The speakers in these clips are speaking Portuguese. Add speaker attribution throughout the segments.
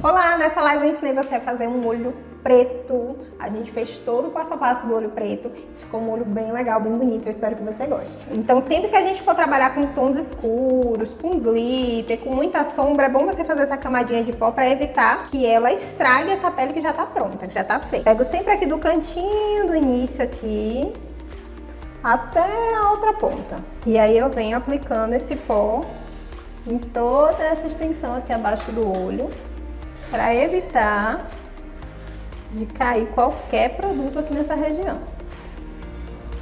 Speaker 1: Olá, nessa live eu ensinei você a fazer um olho preto. A gente fez todo o passo a passo do olho preto. Ficou um olho bem legal, bem bonito. Eu espero que você goste. Então, sempre que a gente for trabalhar com tons escuros, com glitter, com muita sombra, é bom você fazer essa camadinha de pó para evitar que ela estrague essa pele que já tá pronta, que já tá feita. Pego sempre aqui do cantinho do início aqui até a outra ponta. E aí eu venho aplicando esse pó em toda essa extensão aqui abaixo do olho, para evitar de cair qualquer produto aqui nessa região.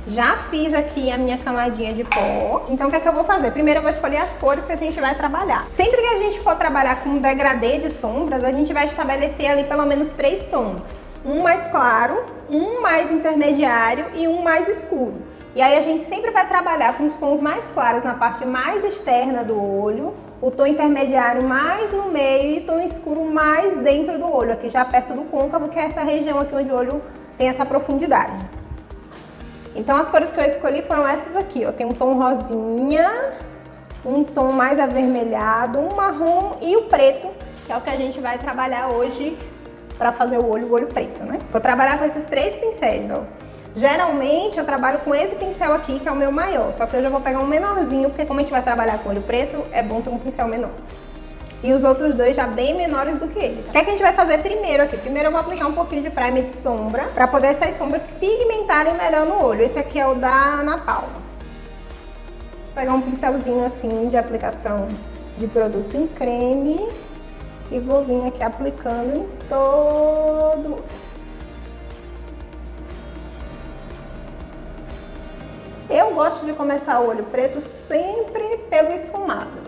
Speaker 1: Já fiz aqui a minha camadinha de pó, então o que é que eu vou fazer? Primeiro eu vou escolher as cores que a gente vai trabalhar. Sempre que a gente for trabalhar com um degradê de sombras, a gente vai estabelecer ali pelo menos 3 tons. Um mais claro, um mais intermediário e um mais escuro. E aí a gente sempre vai trabalhar com os tons mais claros na parte mais externa do olho, o tom intermediário mais no meio e o tom escuro mais dentro do olho, aqui já perto do côncavo, que é essa região aqui onde o olho tem essa profundidade. Então as cores que eu escolhi foram essas aqui, ó. Tem um tom rosinha, um tom mais avermelhado, um marrom e o preto, que é o que a gente vai trabalhar hoje para fazer o olho preto, né? Vou trabalhar com esses 3 pincéis, ó. Geralmente eu trabalho com esse pincel aqui, que é o meu maior, só que hoje eu vou pegar um menorzinho, porque como a gente vai trabalhar com olho preto, é bom ter um pincel menor. E os outros dois já bem menores do que ele. O que é que a gente vai fazer primeiro aqui? Primeiro eu vou aplicar um pouquinho de primer de sombra, para poder essas sombras pigmentarem melhor no olho. Esse aqui é o da Ana Paula. Vou pegar um pincelzinho assim de aplicação de produto em creme e vou vir aqui aplicando em todo o olho. Eu gosto de começar o olho preto sempre pelo esfumado.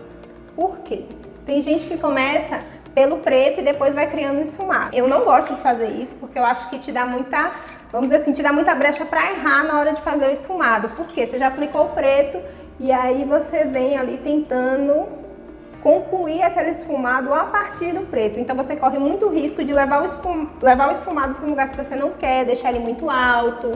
Speaker 1: Por quê? Tem gente que começa pelo preto e depois vai criando esfumado. Eu não gosto de fazer isso porque eu acho que te dá muita, vamos dizer assim, te dá muita brecha para errar na hora de fazer o esfumado. Porque você já aplicou o preto e aí você vem ali tentando concluir aquele esfumado a partir do preto. Então você corre muito risco de levar o esfumado para um lugar que você não quer, deixar ele muito alto,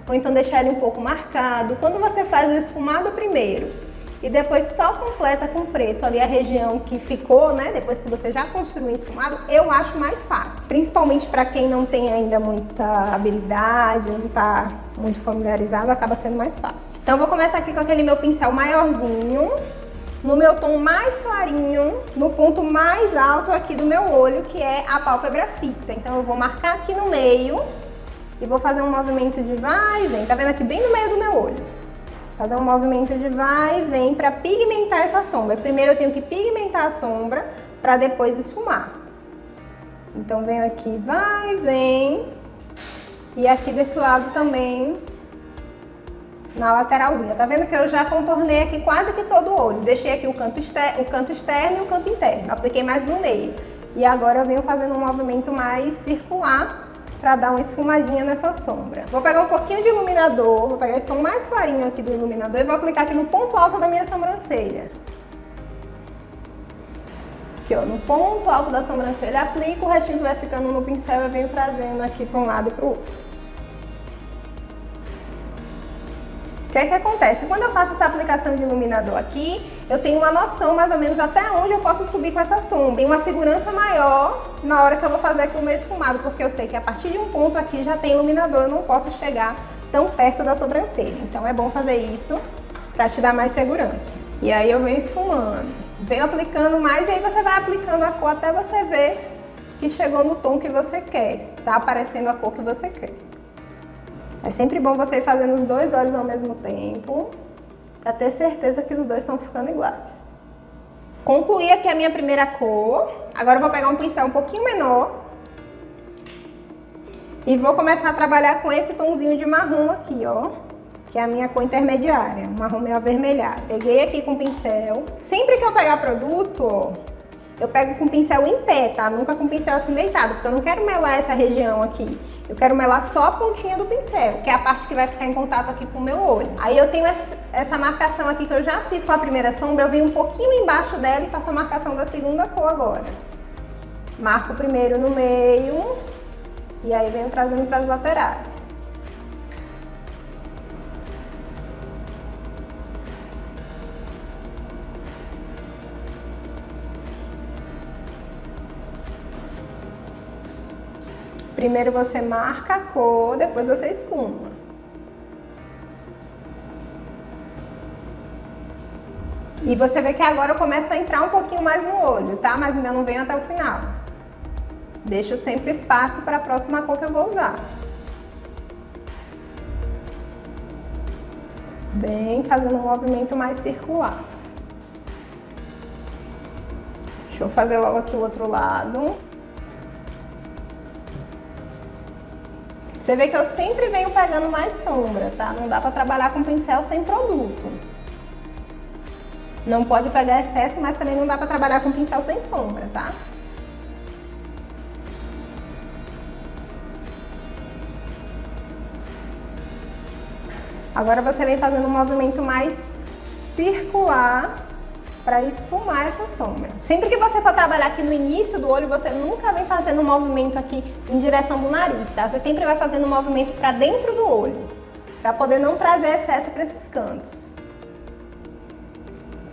Speaker 1: ou então deixar ele um pouco marcado. Quando você faz o esfumado primeiro e depois só completa com preto ali a região que ficou, né, depois que você já construiu o esfumado, eu acho mais fácil. Principalmente para quem não tem ainda muita habilidade, não está muito familiarizado, acaba sendo mais fácil. Então eu vou começar aqui com aquele meu pincel maiorzinho, no meu tom mais clarinho, no ponto mais alto aqui do meu olho, que é a pálpebra fixa. Então eu vou marcar aqui no meio e vou fazer um movimento de vai e vem, tá vendo aqui bem no meio do meu olho? Fazer um movimento de vai e vem para pigmentar essa sombra. Primeiro eu tenho que pigmentar a sombra para depois esfumar. Então venho aqui, vai e vem. E aqui desse lado também, na lateralzinha. Tá vendo que eu já contornei aqui quase que todo o olho. Deixei aqui o canto externo e o canto interno. Apliquei mais no meio. E agora eu venho fazendo um movimento mais circular para dar uma esfumadinha nessa sombra. Vou pegar um pouquinho de iluminador, vou pegar esse tom mais clarinho aqui do iluminador e vou aplicar aqui no ponto alto da minha sobrancelha. Aqui, ó, no ponto alto da sobrancelha, aplico, o restinho que vai ficando no pincel eu venho trazendo aqui para um lado e para o outro. O que é que acontece? Quando eu faço essa aplicação de iluminador aqui, eu tenho uma noção mais ou menos até onde eu posso subir com essa sombra. Tem uma segurança maior na hora que eu vou fazer aqui o meu esfumado, porque eu sei que a partir de um ponto aqui já tem iluminador, eu não posso chegar tão perto da sobrancelha. Então é bom fazer isso para te dar mais segurança. E aí eu venho esfumando, venho aplicando mais e aí você vai aplicando a cor até você ver que chegou no tom que você quer, está aparecendo a cor que você quer. É sempre bom você ir fazendo os 2 olhos ao mesmo tempo, para ter certeza que os dois estão ficando iguais. Concluí aqui a minha primeira cor. Agora eu vou pegar um pincel um pouquinho menor e vou começar a trabalhar com esse tomzinho de marrom aqui, ó, que é a minha cor intermediária, um marrom meio avermelhado. Peguei aqui com o pincel. Sempre que eu pegar produto, ó, eu pego com o pincel em pé, tá? Nunca com o pincel assim deitado, porque eu não quero melar essa região aqui. Eu quero melar só a pontinha do pincel, que é a parte que vai ficar em contato aqui com o meu olho. Aí eu tenho essa marcação aqui que eu já fiz com a primeira sombra, eu venho um pouquinho embaixo dela e faço a marcação da segunda cor agora. Marco primeiro no meio e aí venho trazendo para as laterais. Primeiro você marca a cor, depois você esfuma. E você vê que agora eu começo a entrar um pouquinho mais no olho, tá? Mas ainda não venho até o final. Deixo sempre espaço para a próxima cor que eu vou usar. Bem, fazendo um movimento mais circular. Deixa eu fazer logo aqui o outro lado. Você vê que eu sempre venho pegando mais sombra, tá? Não dá pra trabalhar com pincel sem produto. Não pode pegar excesso, mas também não dá pra trabalhar com pincel sem sombra, tá? Agora você vem fazendo um movimento mais circular para esfumar essa sombra. Sempre que você for trabalhar aqui no início do olho, você nunca vem fazendo um movimento aqui em direção do nariz, tá? Você sempre vai fazendo um movimento para dentro do olho, para poder não trazer excesso para esses cantos.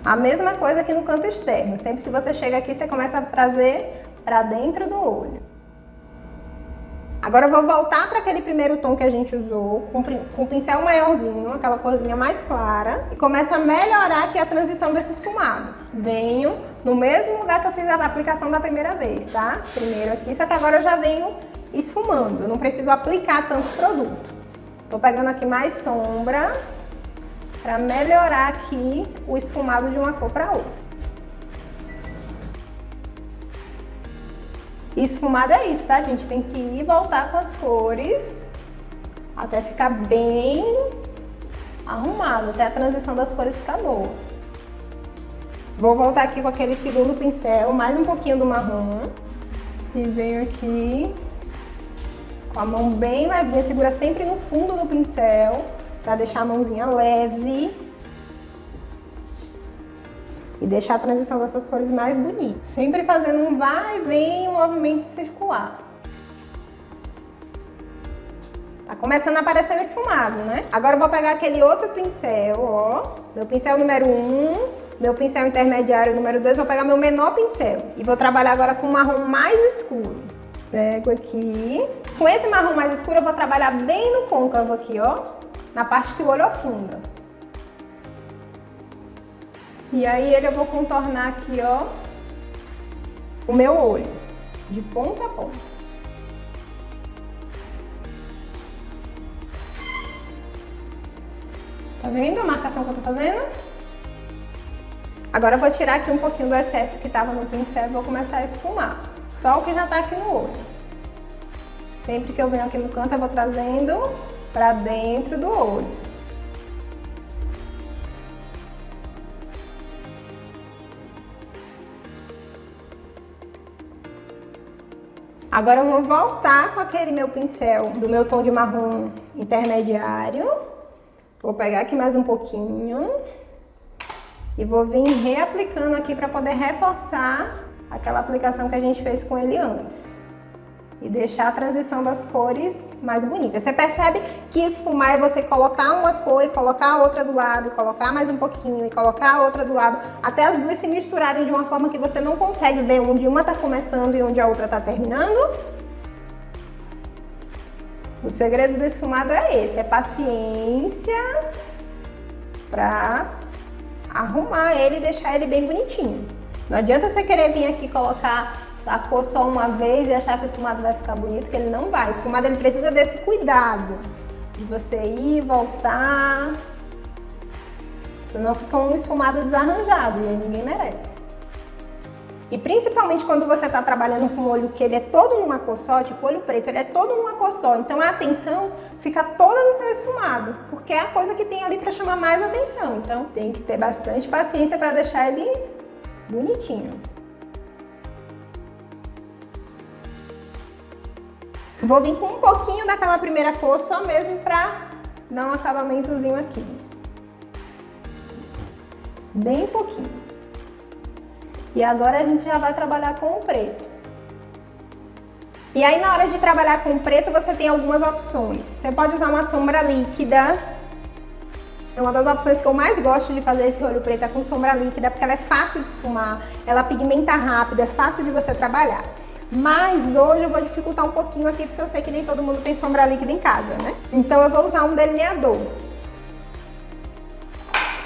Speaker 1: A mesma coisa aqui no canto externo. Sempre que você chega aqui, você começa a trazer para dentro do olho. Agora eu vou voltar para aquele primeiro tom que a gente usou, com o pincel maiorzinho, aquela corzinha mais clara, e começo a melhorar aqui a transição desse esfumado. Venho no mesmo lugar que eu fiz a aplicação da primeira vez, tá? Primeiro aqui, só que agora eu já venho esfumando, eu não preciso aplicar tanto produto. Tô pegando aqui mais sombra para melhorar aqui o esfumado de uma cor para outra. Esfumado é isso, tá, gente? Tem que ir e voltar com as cores até ficar bem arrumado, até a transição das cores ficar boa. Vou voltar aqui com aquele segundo pincel, mais um pouquinho do marrom. E venho aqui com a mão bem levinha, segura sempre no fundo do pincel para deixar a mãozinha leve. E deixar a transição dessas cores mais bonita. Sempre fazendo um vai e vem, um movimento circular. Tá começando a aparecer o esfumado, né? Agora eu vou pegar aquele outro pincel, ó. Meu pincel número 1, meu pincel intermediário número 2, vou pegar meu menor pincel. E vou trabalhar agora com um marrom mais escuro. Pego aqui. Com esse marrom mais escuro eu vou trabalhar bem no côncavo aqui, ó. Na parte que o olho afunda. E aí eu vou contornar aqui, ó, o meu olho, de ponta a ponta. Tá vendo a marcação que eu tô fazendo? Agora eu vou tirar aqui um pouquinho do excesso que tava no pincel e vou começar a esfumar. Só o que já tá aqui no olho. Sempre que eu venho aqui no canto, eu vou trazendo pra dentro do olho. Agora eu vou voltar com aquele meu pincel do meu tom de marrom intermediário. Vou pegar aqui mais um pouquinho. E vou vir reaplicando aqui para poder reforçar aquela aplicação que a gente fez com ele antes. E deixar a transição das cores mais bonita. Você percebe que esfumar é você colocar uma cor e colocar a outra do lado, e colocar mais um pouquinho e colocar a outra do lado, até as duas se misturarem de uma forma que você não consegue ver onde uma tá começando e onde a outra tá terminando? O segredo do esfumado é esse, é paciência pra arrumar ele e deixar ele bem bonitinho. Não adianta você querer vir aqui colocar a cor só uma vez e achar que o esfumado vai ficar bonito, que ele não vai. O esfumado ele precisa desse cuidado de você ir e voltar, senão fica um esfumado desarranjado e aí ninguém merece. E principalmente quando você está trabalhando com um olho que ele é todo numa cor só, tipo olho preto, ele é todo numa cor só, então a atenção fica toda no seu esfumado, porque é a coisa que tem ali para chamar mais atenção. Então tem que ter bastante paciência para deixar ele bonitinho. Vou vir com um pouquinho daquela primeira cor, só mesmo pra dar um acabamentozinho aqui. Bem pouquinho. E agora a gente já vai trabalhar com o preto. E aí na hora de trabalhar com o preto, você tem algumas opções. Você pode usar uma sombra líquida. É uma das opções que eu mais gosto de fazer esse olho preto é com sombra líquida, porque ela é fácil de esfumar, ela pigmenta rápido, é fácil de você trabalhar. Mas hoje eu vou dificultar um pouquinho aqui, porque eu sei que nem todo mundo tem sombra líquida em casa, né? Então eu vou usar um delineador.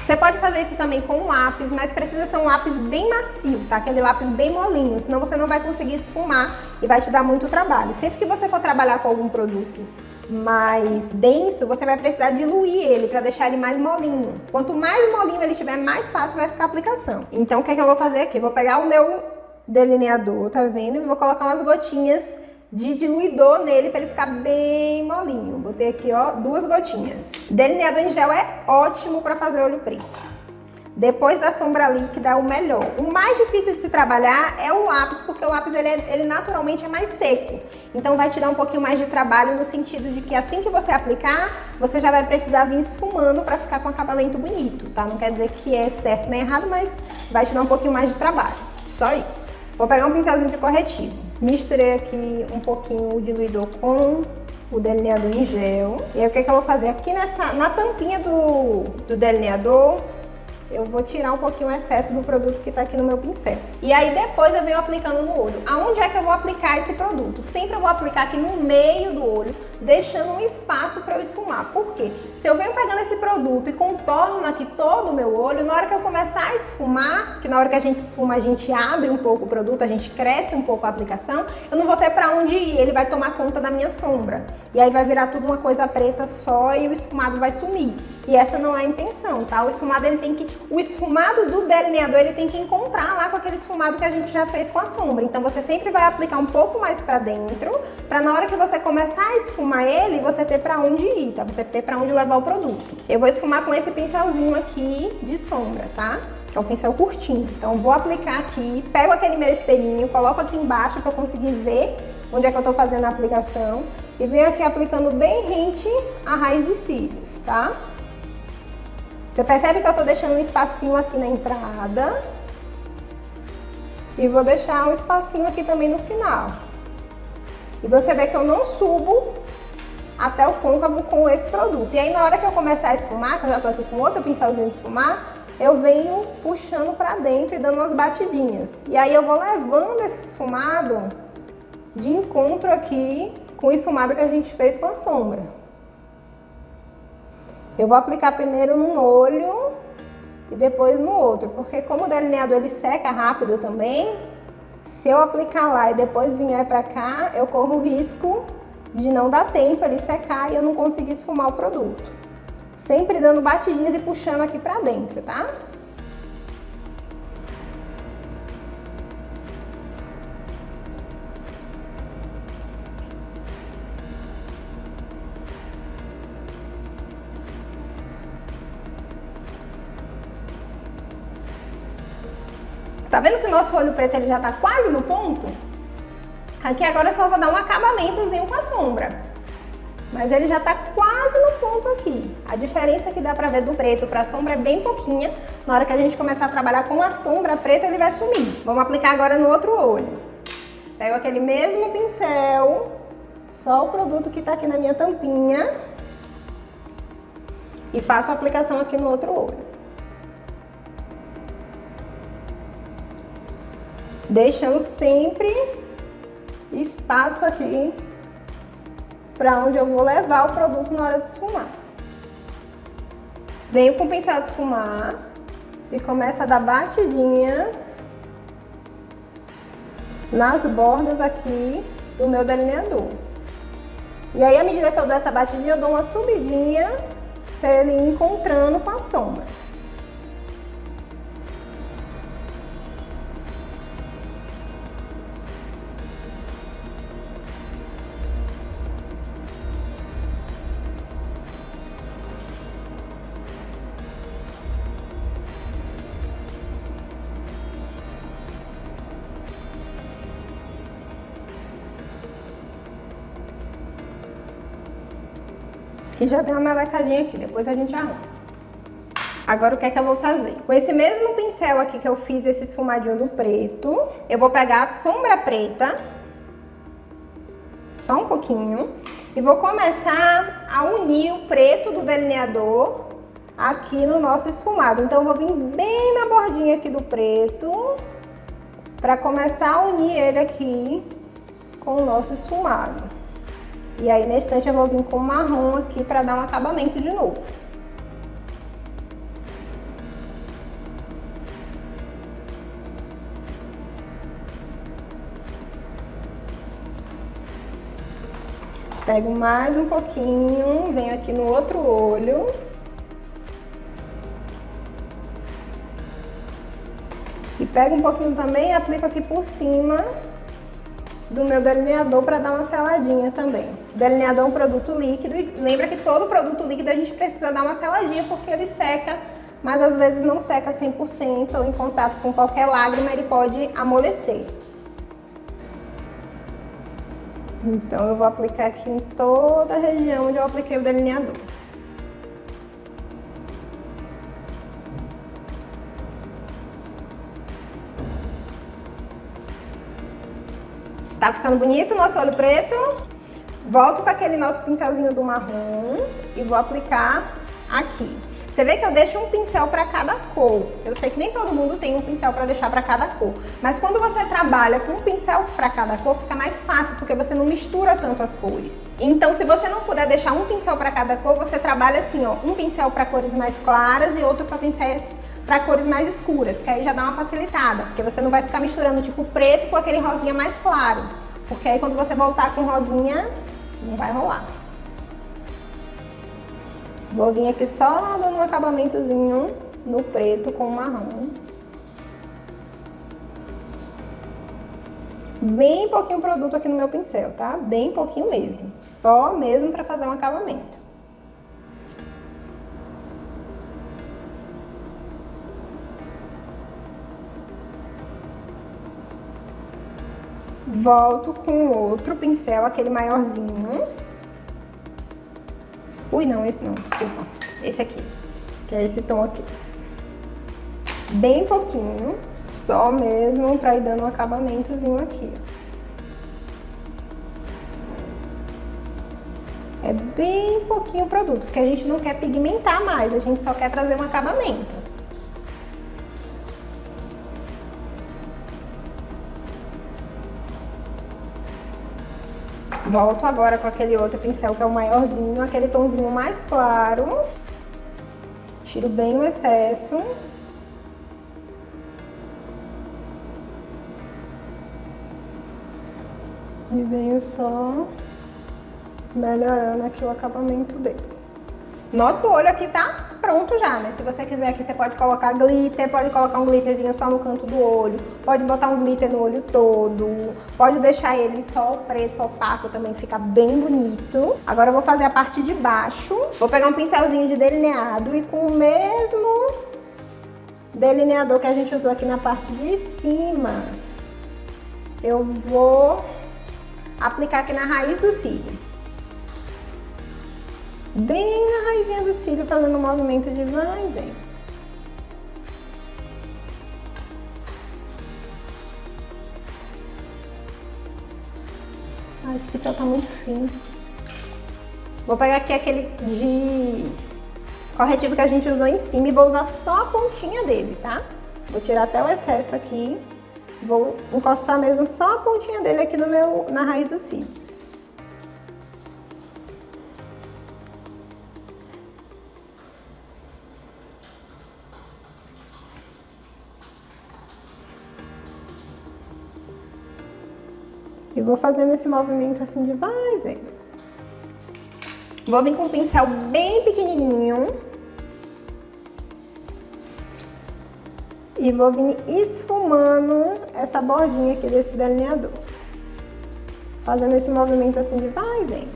Speaker 1: Você pode fazer isso também com um lápis, mas precisa ser um lápis bem macio, tá? Aquele lápis bem molinho, senão você não vai conseguir esfumar e vai te dar muito trabalho. Sempre que você for trabalhar com algum produto mais denso, você vai precisar diluir ele para deixar ele mais molinho. Quanto mais molinho ele tiver, mais fácil vai ficar a aplicação. Então o que é que eu vou fazer aqui? Vou pegar o meu delineador, tá vendo? E vou colocar umas gotinhas de diluidor nele para ele ficar bem molinho. Botei aqui, ó, 2 gotinhas. Delineador em gel é ótimo para fazer olho preto. Depois da sombra líquida é o melhor. O mais difícil de se trabalhar é o lápis, porque o lápis ele naturalmente é mais seco. Então vai te dar um pouquinho mais de trabalho no sentido de que assim que você aplicar, você já vai precisar vir esfumando para ficar com acabamento bonito, tá? Não quer dizer que é certo nem errado, mas vai te dar um pouquinho mais de trabalho. Só isso. Vou pegar um pincelzinho de corretivo. Misturei aqui um pouquinho o diluidor com o delineador em gel. E aí o que eu vou fazer? Aqui na tampinha do delineador, eu vou tirar um pouquinho o excesso do produto que tá aqui no meu pincel. E aí depois eu venho aplicando no olho. Aonde é que eu vou aplicar esse produto? Sempre eu vou aplicar aqui no meio do olho, deixando um espaço para eu esfumar. Por quê? Se eu venho pegando esse produto e contorno aqui todo o meu olho, na hora que eu começar a esfumar, que na hora que a gente esfuma a gente abre um pouco o produto, a gente cresce um pouco a aplicação, eu não vou ter para onde ir, ele vai tomar conta da minha sombra. E aí vai virar tudo uma coisa preta só e o esfumado vai sumir. E essa não é a intenção, tá? O esfumado do delineador, ele tem que encontrar lá com aquele esfumado que a gente já fez com a sombra. Então você sempre vai aplicar um pouco mais pra dentro, pra na hora que você começar a esfumar ele, você ter pra onde ir, tá? Você ter pra onde levar o produto. Eu vou esfumar com esse pincelzinho aqui de sombra, tá? Que é um pincel curtinho. Então vou aplicar aqui, pego aquele meu espelhinho, coloco aqui embaixo pra eu conseguir ver onde é que eu tô fazendo a aplicação. E venho aqui aplicando bem rente a raiz dos cílios, tá? Você percebe que eu tô deixando um espacinho aqui na entrada e vou deixar um espacinho aqui também no final. E você vê que eu não subo até o côncavo com esse produto. E aí na hora que eu começar a esfumar, que eu já tô aqui com outro pincelzinho de esfumar, eu venho puxando pra dentro e dando umas batidinhas. E aí eu vou levando esse esfumado de encontro aqui com o esfumado que a gente fez com a sombra. Eu vou aplicar primeiro num olho e depois no outro, porque como o delineador ele seca rápido também, se eu aplicar lá e depois vier pra cá, eu corro o risco de não dar tempo ele secar e eu não conseguir esfumar o produto. Sempre dando batidinhas e puxando aqui pra dentro, tá? Tá vendo que o nosso olho preto ele já tá quase no ponto? Aqui agora eu só vou dar um acabamentozinho com a sombra. Mas ele já tá quase no ponto aqui. A diferença que dá pra ver do preto pra sombra é bem pouquinha. Na hora que a gente começar a trabalhar com a sombra preta, ele vai sumir. Vamos aplicar agora no outro olho. Pego aquele mesmo pincel, só o produto que tá aqui na minha tampinha. E faço a aplicação aqui no outro olho. Deixando sempre espaço aqui para onde eu vou levar o produto na hora de esfumar. Venho com o pincel de esfumar e começo a dar batidinhas nas bordas aqui do meu delineador. E aí, à medida que eu dou essa batidinha, eu dou uma subidinha para ele ir encontrando com a sombra. E já tem uma melecadinha aqui, depois a gente arruma. Agora o que é que eu vou fazer? Com esse mesmo pincel aqui que eu fiz esse esfumadinho do preto, eu vou pegar a sombra preta, só um pouquinho, e vou começar a unir o preto do delineador aqui no nosso esfumado. Então eu vou vir bem na bordinha aqui do preto, pra começar a unir ele aqui com o nosso esfumado. E aí, nesse instante, eu vou vir com o marrom aqui para dar um acabamento de novo. Pego mais um pouquinho, venho aqui no outro olho. E pego um pouquinho também e aplico aqui por cima do meu delineador para dar uma seladinha também. O delineador é um produto líquido e lembra que todo produto líquido a gente precisa dar uma seladinha porque ele seca, mas às vezes não seca 100% ou em contato com qualquer lágrima ele pode amolecer. Então eu vou aplicar aqui em toda a região onde eu apliquei o delineador. Tá ficando bonito o nosso olho preto? Volto com aquele nosso pincelzinho do marrom e vou aplicar aqui. Você vê que eu deixo um pincel para cada cor. Eu sei que nem todo mundo tem um pincel para deixar para cada cor. Mas quando você trabalha com um pincel para cada cor, fica mais fácil, porque você não mistura tanto as cores. Então, se você não puder deixar um pincel para cada cor, você trabalha assim, ó, um pincel para cores mais claras e outro para pincéis para cores mais escuras, que aí já dá uma facilitada, porque você não vai ficar misturando tipo preto com aquele rosinha mais claro. Porque aí quando você voltar com rosinha, não vai rolar. Vou vir aqui só dando um acabamentozinho no preto com o marrom. Bem pouquinho produto aqui no meu pincel, tá? Bem pouquinho mesmo. Só mesmo para fazer um acabamento. Volto com outro pincel, aquele maiorzinho. Ui, não, esse não, desculpa. Esse aqui, que é esse tom aqui. Bem pouquinho, só mesmo pra ir dando um acabamentozinho aqui. É bem pouquinho o produto, porque a gente não quer pigmentar mais, a gente só quer trazer um acabamento. Volto agora com aquele outro pincel que é o maiorzinho, aquele tomzinho mais claro. Tiro bem o excesso. E venho só melhorando aqui o acabamento dele. Nosso olho aqui tá pronto já, né? Se você quiser aqui, você pode colocar glitter, pode colocar um glitterzinho só no canto do olho, pode botar um glitter no olho todo, pode deixar ele só preto opaco, também fica bem bonito. Agora eu vou fazer a parte de baixo. Vou pegar um pincelzinho de delineado e com o mesmo delineador que a gente usou aqui na parte de cima, eu vou aplicar aqui na raiz do cílio. Bem na raizinha do cílio, fazendo um movimento de vai e vem. Ah, esse pincel tá muito fino. Vou pegar aqui aquele de corretivo que a gente usou em cima e vou usar só a pontinha dele, tá? Vou tirar até o excesso aqui. Vou encostar mesmo só a pontinha dele aqui no na raiz dos cílios. E vou fazendo esse movimento assim de vai e vem. Vou vir com um pincel bem pequenininho. E vou vir esfumando essa bordinha aqui desse delineador. Fazendo esse movimento assim de vai e vem.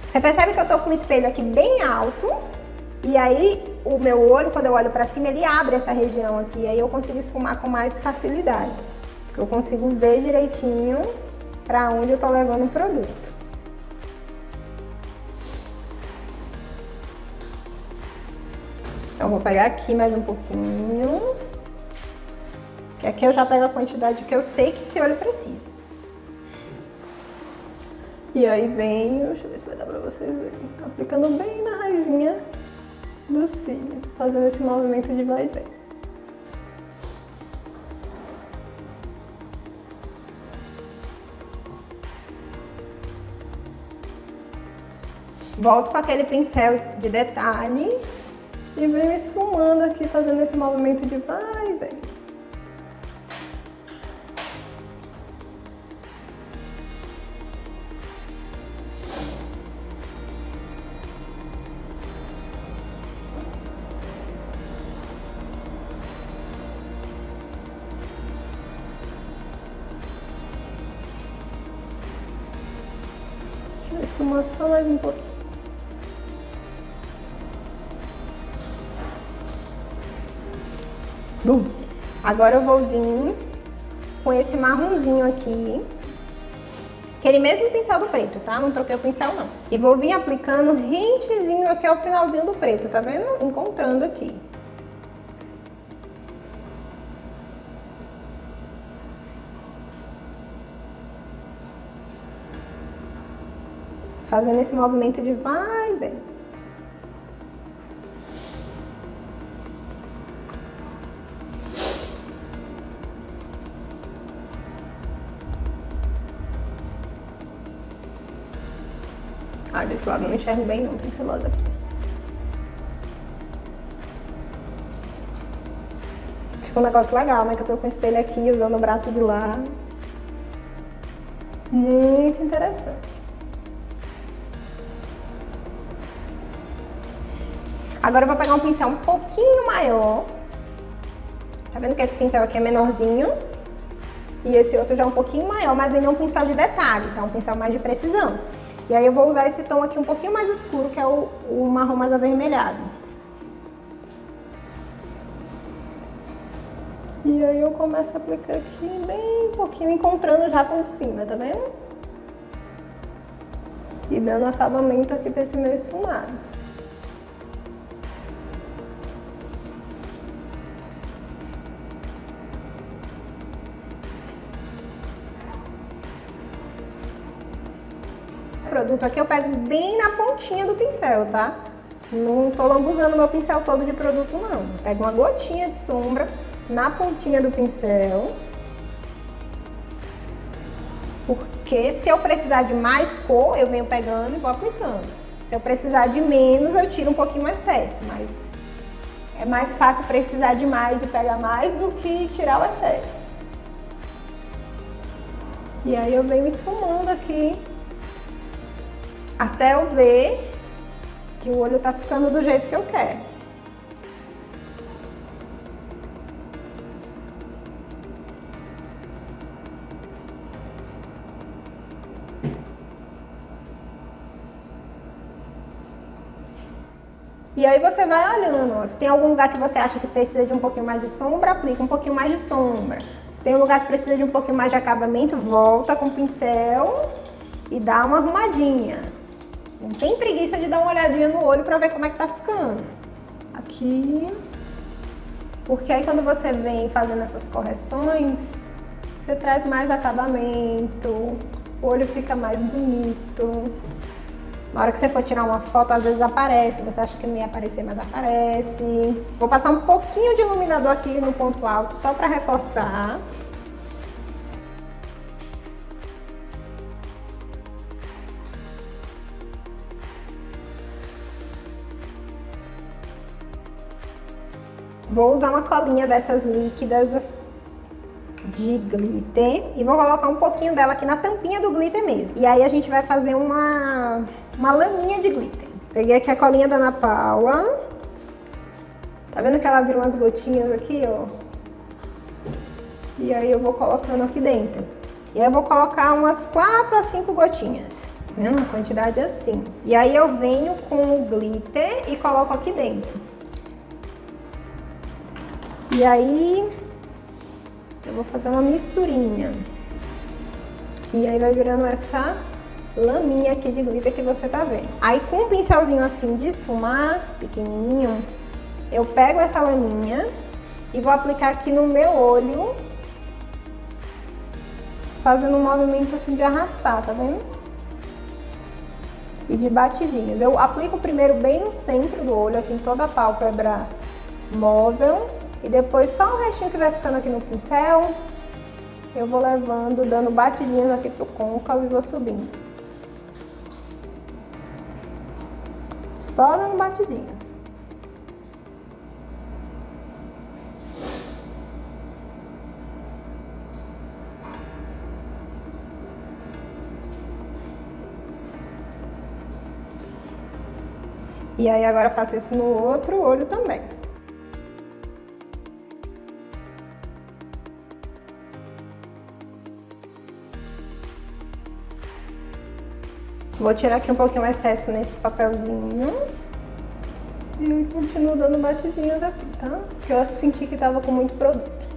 Speaker 1: Você percebe que eu tô com o espelho aqui bem alto. E aí, o meu olho, quando eu olho pra cima, ele abre essa região aqui. E aí eu consigo esfumar com mais facilidade. Eu consigo ver direitinho para onde eu tô levando o produto. Então, vou pegar aqui mais um pouquinho. Que aqui eu já pego a quantidade que eu sei que esse olho precisa. E aí venho, deixa eu ver se vai dar pra vocês verem, aplicando bem na raizinha do cílio, fazendo esse movimento de vai e vem. Volto com aquele pincel de detalhe e venho esfumando aqui, fazendo esse movimento de vai e vem. Esfumar só mais um pouquinho. Agora eu vou vir com esse marronzinho aqui, aquele mesmo pincel do preto, tá? Não troquei o pincel não. E vou vir aplicando rentezinho aqui ao finalzinho do preto, tá vendo? Encontrando aqui. Fazendo esse movimento de vai e vem. Ah, desse lado eu não enxergo bem não, tem esse lado aqui. Ficou um negócio legal, né? Que eu tô com o espelho aqui, usando o braço de lá. Muito interessante. Agora eu vou pegar um pincel um pouquinho maior. Tá vendo que esse pincel aqui é menorzinho? E esse outro já é um pouquinho maior, mas ele é um pincel de detalhe, tá? Um pincel mais de precisão. E aí eu vou usar esse tom aqui um pouquinho mais escuro, que é o marrom mais avermelhado. E aí eu começo a aplicar aqui bem pouquinho, encontrando já com de cima, tá vendo? E dando acabamento aqui pra esse meu esfumado. Produto aqui eu pego bem na pontinha do pincel, tá? Não tô lambuzando meu pincel todo de produto não. Pego uma gotinha de sombra na pontinha do pincel. Porque se eu precisar de mais cor, eu venho pegando e vou aplicando. Se eu precisar de menos, eu tiro um pouquinho o excesso, mas é mais fácil precisar de mais e pegar mais do que tirar o excesso. E aí eu venho esfumando aqui até eu ver que o olho tá ficando do jeito que eu quero. E aí você vai olhando, ó, se tem algum lugar que você acha que precisa de um pouquinho mais de sombra, aplica um pouquinho mais de sombra. Se tem um lugar que precisa de um pouquinho mais de acabamento, volta com o pincel e dá uma arrumadinha. Não tem preguiça de dar uma olhadinha no olho pra ver como é que tá ficando. Aqui. Porque aí quando você vem fazendo essas correções, você traz mais acabamento, o olho fica mais bonito. Na hora que você for tirar uma foto, às vezes aparece, você acha que não ia aparecer, mas aparece. Vou passar um pouquinho de iluminador aqui no ponto alto, só pra reforçar. Vou usar uma colinha dessas líquidas de glitter e vou colocar um pouquinho dela aqui na tampinha do glitter mesmo. E aí a gente vai fazer uma laminha de glitter. Peguei aqui a colinha da Ana Paula. Tá vendo que ela virou umas gotinhas aqui, ó? E aí eu vou colocando aqui dentro. E aí eu vou colocar umas 4 a 5 gotinhas. Tá vendo? Uma quantidade assim. E aí eu venho com o glitter e coloco aqui dentro. E aí eu vou fazer uma misturinha. E aí vai virando essa laminha aqui de glitter que você tá vendo. Aí com um pincelzinho assim de esfumar, pequenininho, eu pego essa laminha e vou aplicar aqui no meu olho, fazendo um movimento assim de arrastar, tá vendo? E de batidinhas. Eu aplico primeiro bem no centro do olho, aqui em toda a pálpebra móvel. E depois só o restinho que vai ficando aqui no pincel, eu vou levando, dando batidinhas aqui pro côncavo e vou subindo. Só dando batidinhas. E aí agora eu faço isso no outro olho também. Vou tirar aqui um pouquinho o excesso nesse papelzinho. E eu continuo dando batidinhas aqui, tá? Porque eu senti que tava com muito produto.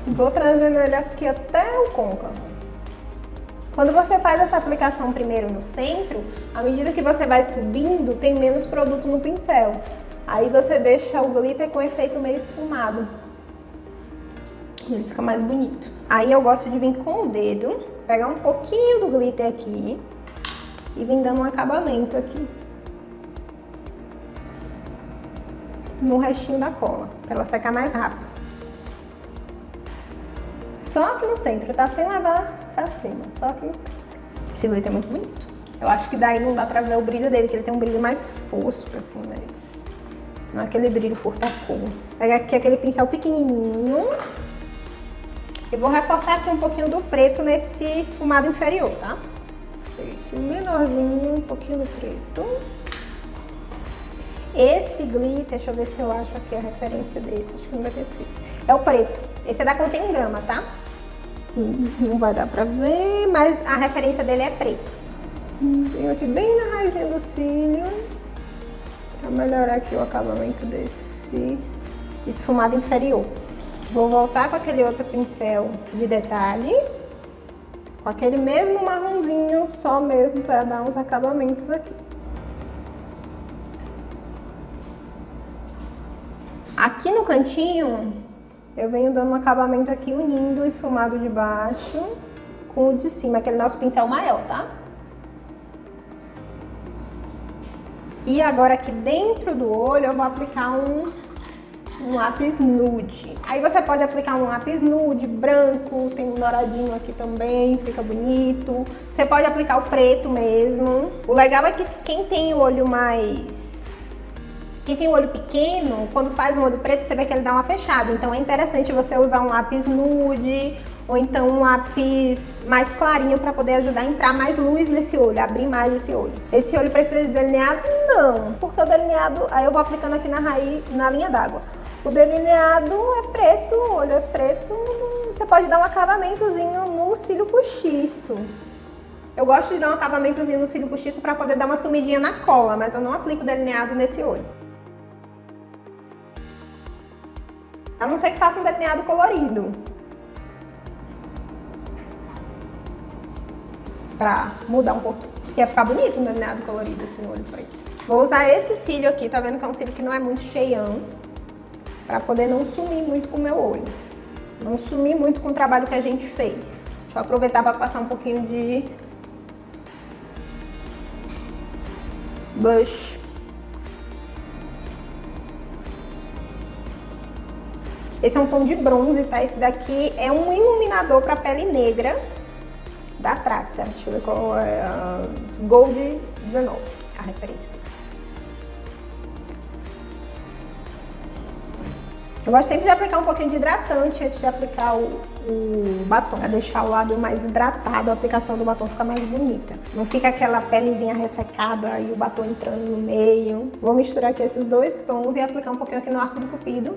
Speaker 1: Vou trazendo ele aqui até o côncavo. Quando você faz essa aplicação primeiro no centro, à medida que você vai subindo, tem menos produto no pincel. Aí você deixa o glitter com efeito meio esfumado. Ele fica mais bonito. Aí eu gosto de vir com o dedo, pegar um pouquinho do glitter aqui e vir dando um acabamento aqui no restinho da cola, pra ela secar mais rápido. Só aqui no centro, tá? Sem levar pra cima, só aqui no centro. Esse glitter é muito bonito. Eu acho que daí não dá pra ver o brilho dele, que ele tem um brilho mais fosco, assim, mas não é aquele brilho furta-cor. Pega aqui aquele pincel pequenininho. E vou reforçar aqui um pouquinho do preto nesse esfumado inferior, tá? Peguei aqui um menorzinho, um pouquinho do preto. Esse glitter, deixa eu ver se eu acho aqui a referência dele, acho que não vai ter escrito. É o preto. Esse é da Contém 1 grama, tá? Não vai dar pra ver, mas a referência dele é preto. Venho aqui bem na raizinha do cílio, pra melhorar aqui o acabamento desse esfumado inferior. Vou voltar com aquele outro pincel de detalhe, com aquele mesmo marronzinho, só mesmo para dar uns acabamentos aqui. Aqui no cantinho, eu venho dando um acabamento aqui, unindo o esfumado de baixo com o de cima, aquele nosso pincel maior, tá? E agora aqui dentro do olho eu vou aplicar um lápis nude. Aí você pode aplicar um lápis nude branco, tem um douradinho aqui também, fica bonito. Você pode aplicar o preto mesmo. O legal é que quem tem o olho pequeno, quando faz um olho preto, você vê que ele dá uma fechada. Então é interessante você usar um lápis nude ou então um lápis mais clarinho para poder ajudar a entrar mais luz nesse olho, abrir mais esse olho. Esse olho precisa de delineado? Não, porque o delineado, aí eu vou aplicando aqui na raiz, na linha d'água. O delineado é preto, o olho é preto, você pode dar um acabamentozinho no cílio postiço. Eu gosto de dar um acabamentozinho no cílio postiço para poder dar uma sumidinha na cola, mas eu não aplico delineado nesse olho. A não ser que faça um delineado colorido. Pra mudar um pouquinho. Ia ficar bonito um delineado colorido assim no olho preto. Vou usar esse cílio aqui, tá vendo que é um cílio que não é muito cheião, pra poder não sumir muito com o meu olho. Não sumir muito com o trabalho que a gente fez. Deixa eu aproveitar para passar um pouquinho de blush. Esse é um tom de bronze, tá? Esse daqui é um iluminador para pele negra da Tracta. Deixa eu ver qual é a Gold 19, a referência. Eu gosto sempre de aplicar um pouquinho de hidratante antes de aplicar o batom, para deixar o lábio mais hidratado, a aplicação do batom fica mais bonita. Não fica aquela pelezinha ressecada e o batom entrando no meio. Vou misturar aqui esses dois tons e aplicar um pouquinho aqui no arco do cupido,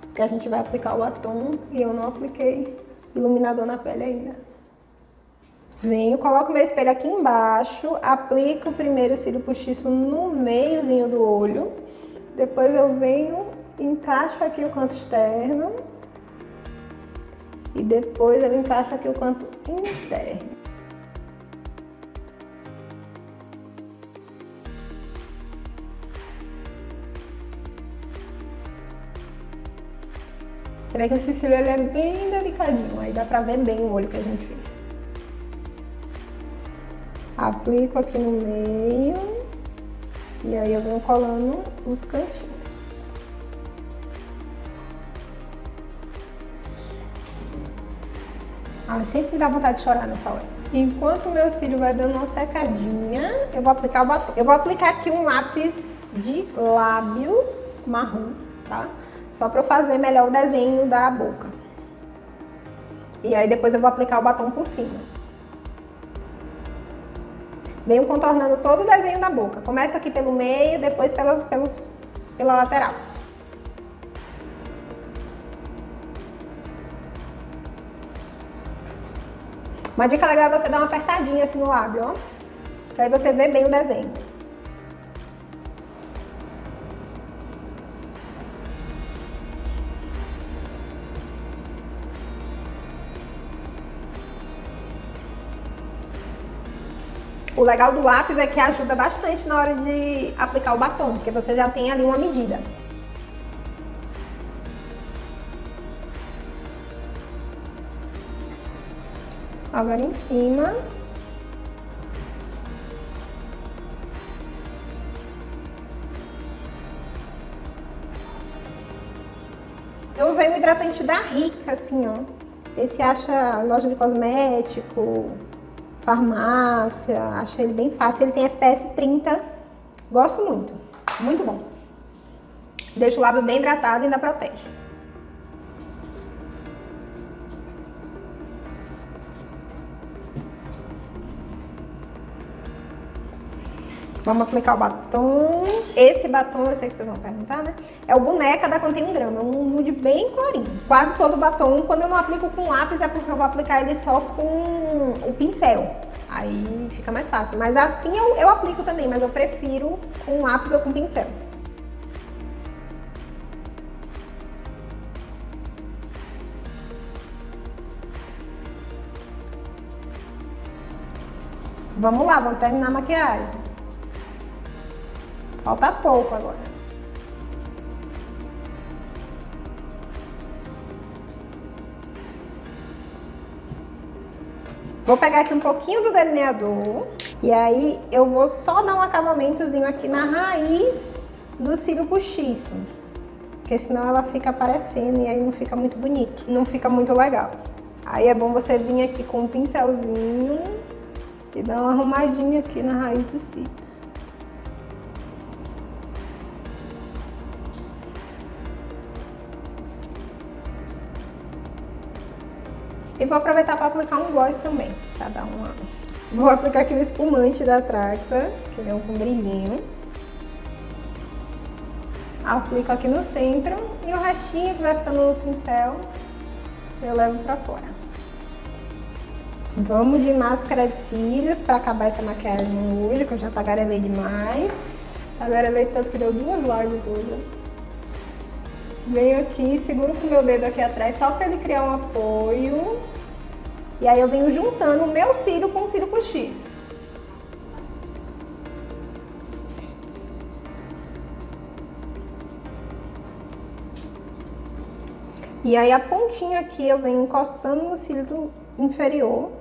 Speaker 1: porque a gente vai aplicar o batom e eu não apliquei iluminador na pele ainda. Venho, coloco meu espelho aqui embaixo, aplico primeiro o cílio postiço no meiozinho do olho, depois eu venho, encaixo aqui o canto externo e depois eu encaixo aqui o canto interno. Você vê que esse cílio ele é bem delicadinho, aí dá pra ver bem o olho que a gente fez. Aplico aqui no meio e aí eu venho colando os cantinhos. Ah, sempre me dá vontade de chorar nessa hora. Enquanto o meu cílio vai dando uma secadinha, eu vou aplicar o batom. Eu vou aplicar aqui um lápis de lábios marrom, tá? Só pra eu fazer melhor o desenho da boca. E aí depois eu vou aplicar o batom por cima. Venho contornando todo o desenho da boca. Começo aqui pelo meio, depois pela lateral. Uma dica legal é você dar uma apertadinha assim no lábio, ó. Que aí você vê bem o desenho. O legal do lápis é que ajuda bastante na hora de aplicar o batom, porque você já tem ali uma medida. Agora em cima. Eu usei um hidratante da Rica, assim, ó. Esse acha loja de cosmético, farmácia, acho ele bem fácil. Ele tem FPS 30, gosto muito bom. Deixa o lábio bem hidratado e ainda protege. Vamos aplicar o batom. Esse batom, eu sei que vocês vão perguntar, né? É o Boneca da Contém 1 grama, é um nude bem clarinho. Quase todo batom, quando eu não aplico com lápis, é porque eu vou aplicar ele só com o pincel. Aí fica mais fácil. Mas assim eu aplico também, mas eu prefiro com lápis ou com pincel. Vamos lá, vamos terminar a maquiagem. Falta pouco agora. Vou pegar aqui um pouquinho do delineador. E aí eu vou só dar um acabamentozinho aqui na raiz do cílio postiço. Porque senão ela fica aparecendo e aí não fica muito bonito. Não fica muito legal. Aí é bom você vir aqui com um pincelzinho e dar uma arrumadinha aqui na raiz dos cílios. E vou aproveitar para aplicar um gloss também, para dar uma... Vou aplicar aqui o espumante da Tracta, que ele é um com brilhinho. Aplico aqui no centro e o restinho que vai ficando no pincel, eu levo para fora. Vamos de máscara de cílios para acabar essa maquiagem hoje, que eu já tagarelei demais. Tagarelei tanto que deu 2 lives hoje. Venho aqui, seguro com o meu dedo aqui atrás, só para ele criar um apoio. E aí eu venho juntando o meu cílio com o cílio postiço. E aí a pontinha aqui eu venho encostando no cílio inferior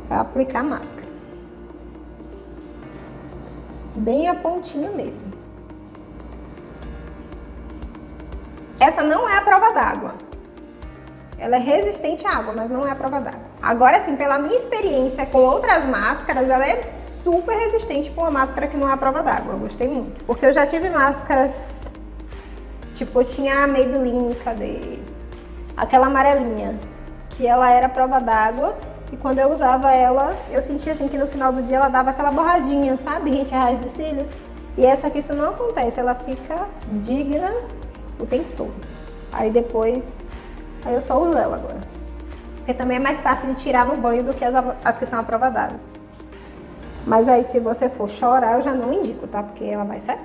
Speaker 1: para aplicar a máscara. Bem a pontinha mesmo. Essa não é a prova d'água. Ela é resistente à água, mas não é a prova d'água. Agora, assim, pela minha experiência com outras máscaras, ela é super resistente para uma máscara que não é a prova d'água. Eu gostei muito. Porque eu já tive máscaras, tipo, eu tinha a Maybelline, cadê? Aquela amarelinha, que ela era a prova d'água. E quando eu usava ela, eu sentia assim que no final do dia ela dava aquela borradinha, sabe? Rente a raiz dos cílios. E essa aqui isso não acontece, ela fica digna o tempo todo. Aí depois, aí eu só uso ela agora. Porque também é mais fácil de tirar no banho do que as que são a prova d'água. Mas aí se você for chorar, eu já não indico, tá? Porque ela vai sair.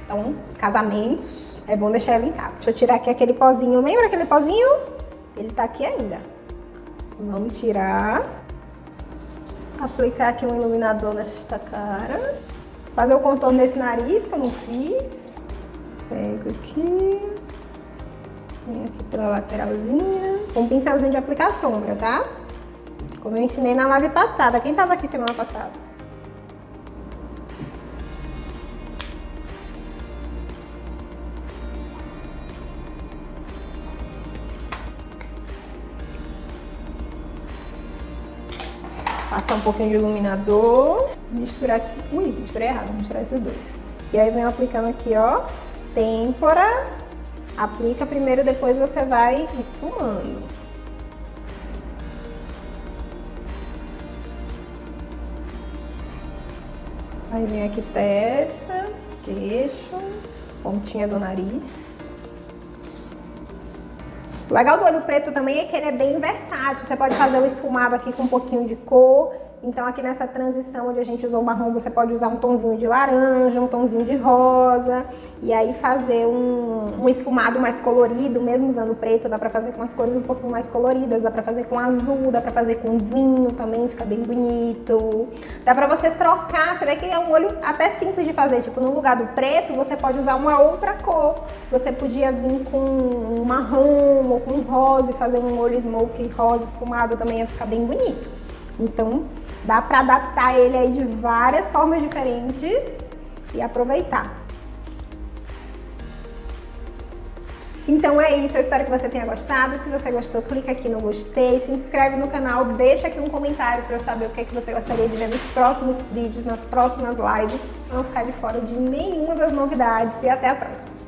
Speaker 1: Então, casamentos, é bom deixar ela em casa. Deixa eu tirar aqui aquele pozinho. Lembra aquele pozinho? Ele tá aqui ainda. Vamos tirar. Aplicar aqui um iluminador nesta cara. Fazer o contorno nesse nariz que eu não fiz. Pego aqui. Vem aqui pela lateralzinha. Com um pincelzinho de aplicar sombra, tá? Como eu ensinei na live passada. Quem tava aqui semana passada? Passar um pouquinho de iluminador. Misturar aqui. Ui, misturei errado, vou misturar esses dois. E aí venho aplicando aqui, ó, têmpora. Aplica primeiro, depois você vai esfumando. Aí vem aqui testa, queixo, pontinha do nariz. O legal do olho preto também é que ele é bem versátil. Você pode fazer o esfumado aqui com um pouquinho de cor. Então aqui nessa transição onde a gente usou o marrom, você pode usar um tonzinho de laranja, um tonzinho de rosa. E aí fazer um esfumado mais colorido, mesmo usando preto, dá pra fazer com as cores um pouquinho mais coloridas. Dá pra fazer com azul, dá pra fazer com vinho também, fica bem bonito. Dá pra você trocar, você vê que é um olho até simples de fazer. Tipo, no lugar do preto, você pode usar uma outra cor. Você podia vir com um marrom ou com um rosa e fazer um olho smoke rosa esfumado também, ia ficar bem bonito. Então, dá pra adaptar ele aí de várias formas diferentes e aproveitar. Então é isso, eu espero que você tenha gostado. Se você gostou, clica aqui no gostei, se inscreve no canal, deixa aqui um comentário para eu saber o que é que você gostaria de ver nos próximos vídeos, nas próximas lives. Não ficar de fora de nenhuma das novidades e até a próxima!